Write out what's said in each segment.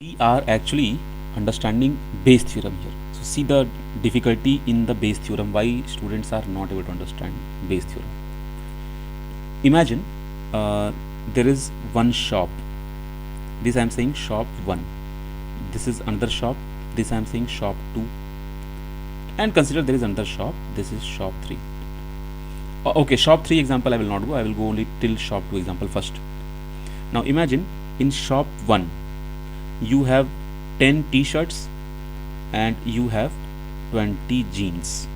We are actually understanding base theorem here. So see the difficulty in the base theorem, why students are not able to understand base theorem. Imagine there is one shop. This I am saying shop 1. This is another shop. This I am saying shop 2. And consider there is another shop. This is shop 3. Okay, shop 3 example I will not go. I will go only till shop 2 example first. Now imagine in shop 1 you have 10 t-shirts and you have 20 jeans.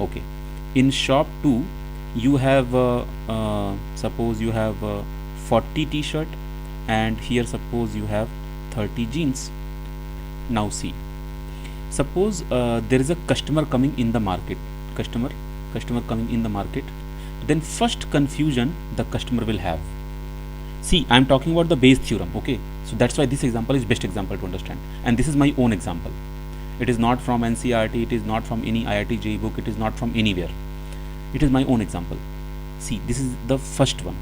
Okay, in shop 2 you have suppose you have 40 t-shirt and here suppose you have 30 jeans. Now see, suppose there is a customer coming in the market, customer coming in the market, then first confusion the customer will have. See, I am talking about the base theorem, okay? So that's why this example is best example to understand, and this is my own example. It is not from NCERT, it is not from any IIT JEE book, it is not from anywhere. It is my own example. See, this is the first one.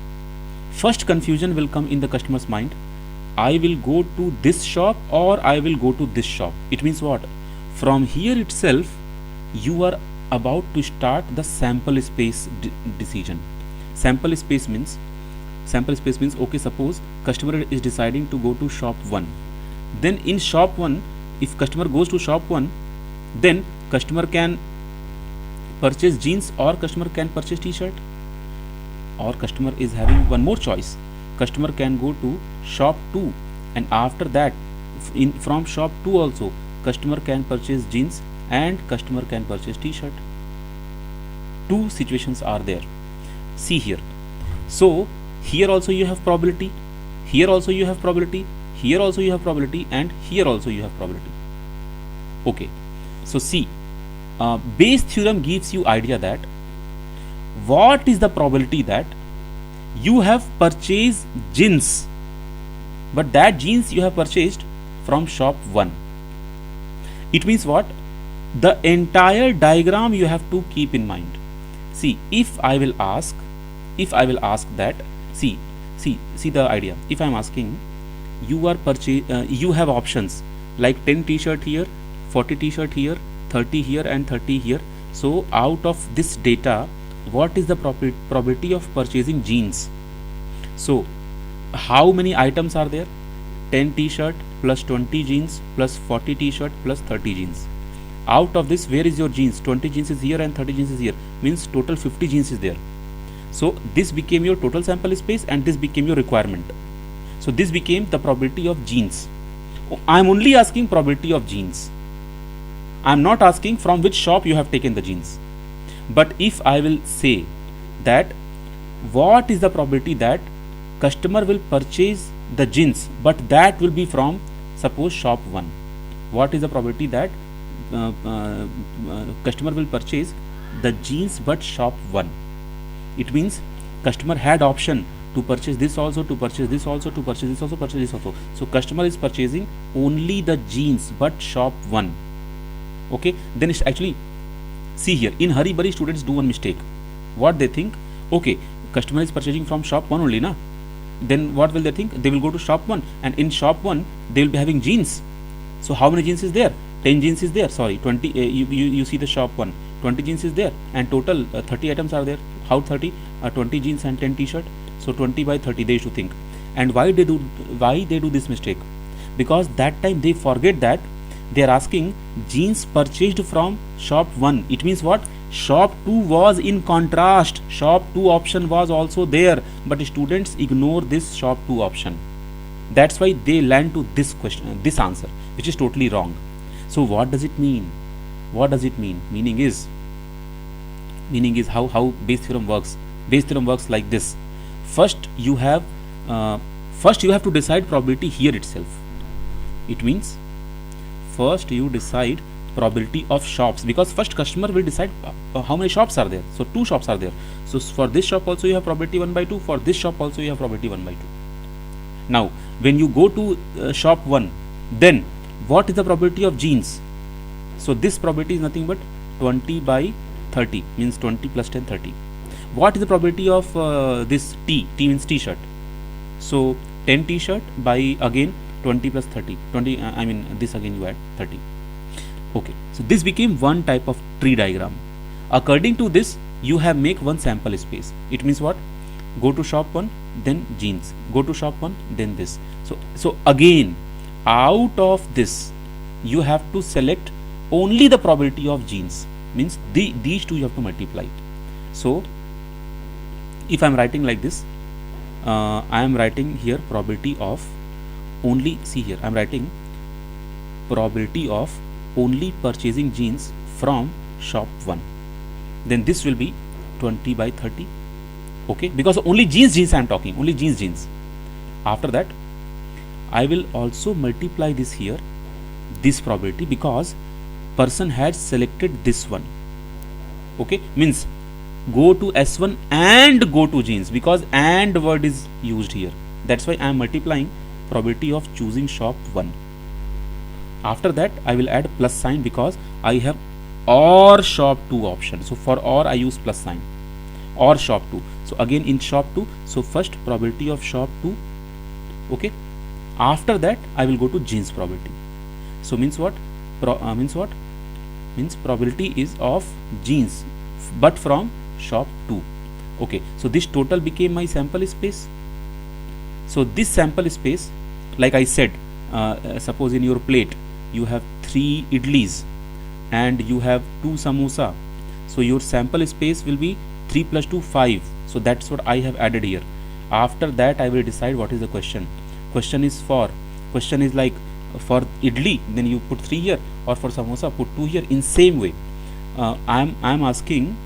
First confusion will come in the customer's mind. I will go to this shop or I will go to this shop. It means what? From here itself, you are about to start the sample space decision. Sample space means okay, suppose customer is deciding to go to shop 1. Then in shop 1, if customer goes to shop 1, then customer can purchase jeans or customer can purchase t-shirt, or customer is having one more choice. Customer can go to shop 2, and after that from shop 2 also customer can purchase jeans and customer can purchase t-shirt. Two situations are there. See here. So here also you have probability, here also you have probability, here also you have probability, and here also you have probability. Okay, so see, base theorem gives you idea that what is the probability that you have purchased jeans, but that jeans you have purchased from shop 1. It means what? The entire diagram you have to keep in mind. See, if I will ask that, see the idea. If I am asking, you have options like 10 t-shirt here, 40 t-shirt here, 30 here and 30 here. So out of this data, what is the probability of purchasing jeans? So how many items are there? 10 t-shirt plus 20 jeans plus 40 t-shirt plus 30 jeans. Out of this, where is your jeans? 20 jeans is here and 30 jeans is here, means total 50 jeans is there. So this became your total sample space and this became your requirement. So this became the probability of jeans. I am only asking probability of jeans. I am not asking from which shop you have taken the jeans. But if I will say that what is the probability that customer will purchase the jeans, but that will be from suppose shop 1. What is the probability that customer will purchase the jeans but shop 1? It means customer had option to purchase this also, to purchase this also, to purchase this also, purchase this also. So customer is purchasing only the jeans but shop 1. Okay, then it's actually, see here, in hurry burry students do one mistake. What they think, okay, customer is purchasing from shop 1 only, na? Then what will they think? They will go to shop 1, and in shop 1 they will be having jeans. So how many jeans is there? 10 jeans is there, sorry, 20, you see the shop 1, 20 jeans is there, and total 30 items are there. How 30? 20 jeans and 10 t-shirt. So 20 by 30 they used to think. And why they do this mistake? Because that time they forget that they are asking jeans purchased from shop 1. It means what? Shop 2 was in contrast. Shop 2 option was also there, but students ignore this shop 2 option. That's why they land to this question, this answer, which is totally wrong. So what does it mean? What does it mean? Meaning is how base theorem works. Base theorem works like this. First you have to decide probability here itself. It means first you decide probability of shops, because first customer will decide how many shops are there. So 2 shops are there. So for this shop also you have probability 1 by 2. For this shop also you have probability 1 by 2. Now when you go to shop 1, then what is the probability of jeans? So this probability is nothing but 20 by 30, means 20 plus 10, 30. What is the probability of this T means t-shirt? So 10 t-shirt by again 20 plus 30, 20, I mean this again you add 30. Okay, so this became one type of tree diagram. According to this, you have make one sample space. It means what? Go to shop 1, then jeans. Go to shop 1, then this. So again, out of this, you have to select only the probability of jeans. Means these two you have to multiply. So if I am writing like this, I am writing here probability of only, see here I am writing probability of only purchasing jeans from shop 1, then this will be 20 by 30. Okay, because only jeans I am talking, only jeans. After that I will also multiply this here, this probability, because person had selected this one. Okay, means go to S1 and go to jeans, because and word is used here. That's why I am multiplying probability of choosing shop 1. After that I will add plus sign, because I have or shop 2 option. So for or I use plus sign, or shop 2. So again in shop 2, so first probability of shop 2. Okay, after that I will go to jeans probability. So means what? Means probability is of jeans but from shop 2. Okay, so this total became my sample space. So this sample space, like I said, suppose in your plate you have 3 idlis and you have 2 samosa, so your sample space will be 3 plus 2 5. So that's what I have added here. After that I will decide what is the question. Question is like for idli, then you put 3 here, or for samosa put 2 here. In same way, I am asking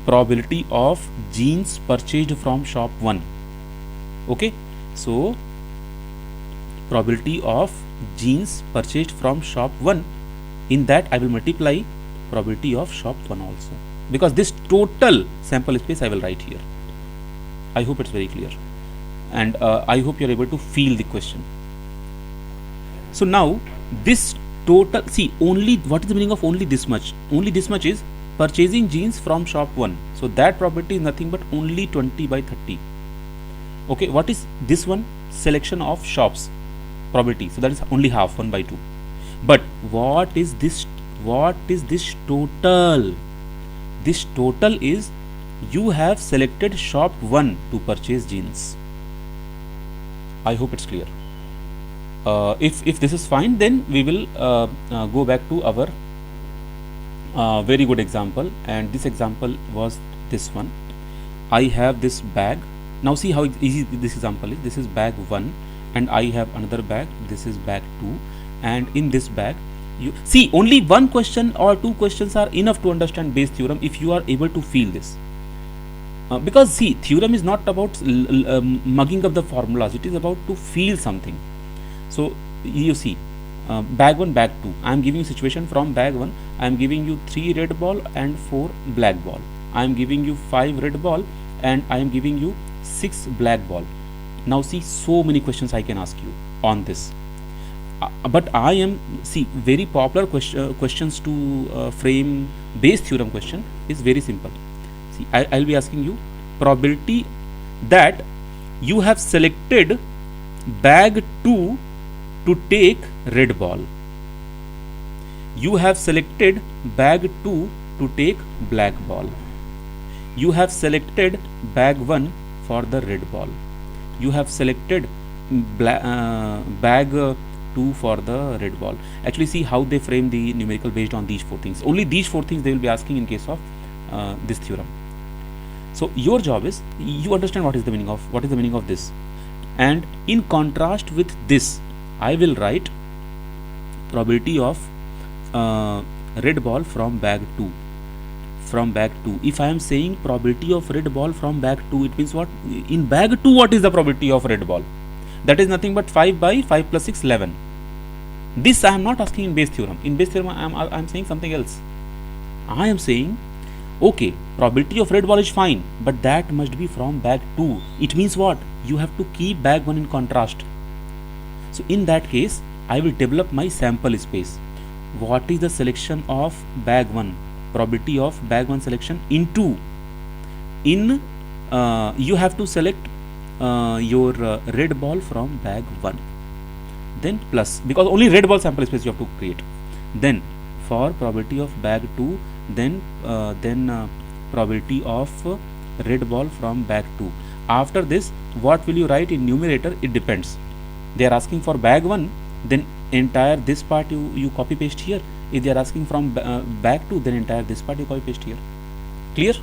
probability of jeans purchased from shop 1. Okay, so probability of jeans purchased from shop 1, in that I will multiply probability of shop 1 also, because this total sample space I will write here. I hope it's very clear, and I hope you are able to feel the question. So now this total, see, only what is the meaning of only this much? Only this much is purchasing jeans from shop 1. So that probability is nothing but only 20 by 30. Okay, what is this one? Selection of shops probability. So that is only half, 1 by 2. But what is this? What is this total? This total is you have selected shop 1 to purchase jeans. I hope it's clear. If this is fine, then we will go back to our very good example, and this example was this one. I have this bag. Now see how easy this example is. This is bag 1 and I have another bag. This is bag 2, and in this bag you see only one question or 2 questions are enough to understand Bayes theorem if you are able to feel this. Because see, theorem is not about mugging up the formulas, it is about to feel something. So you see, bag 1, bag 2, I am giving you situation from bag 1, I am giving you 3 red ball and 4 black ball. I am giving you 5 red ball and I am giving you 6 black ball. Now see, so many questions I can ask you on this. But I am, see, very popular questions to frame Bayes theorem question is very simple. See, I'll be asking you probability that you have selected bag 2 to take red ball. You have selected bag 2 to take black ball. You have selected bag 1 for the red ball. You have selected bag 2 for the red ball. Actually, see how they frame the numerical based on these 4 things. Only these 4 things they will be asking in case of this theorem. So your job is, you understand what is the meaning of this, and in contrast with this I will write probability of red ball from bag 2. From bag 2, if I am saying probability of red ball from bag 2, it means what? In bag 2 what is the probability of red ball? That is nothing but 5 by 5 plus 6, 11. This I am not asking in Bayes theorem. In Bayes theorem I am saying something else. I am saying, okay, probability of red ball is fine, but that must be from bag 2. It means what? You have to keep bag 1 in contrast. So in that case I will develop my sample space. What is the selection of bag 1? Probability of bag 1 selection into, in you have to select your red ball from bag 1. then plus, because only red ball sample space you have to create. Then for probability of bag 2, then probability of red ball from bag 2. After this, what will you write in numerator? It depends. They are asking for bag 1, then entire this part you copy paste here. If they are asking from bag 2, then entire this part you copy paste here. Clear?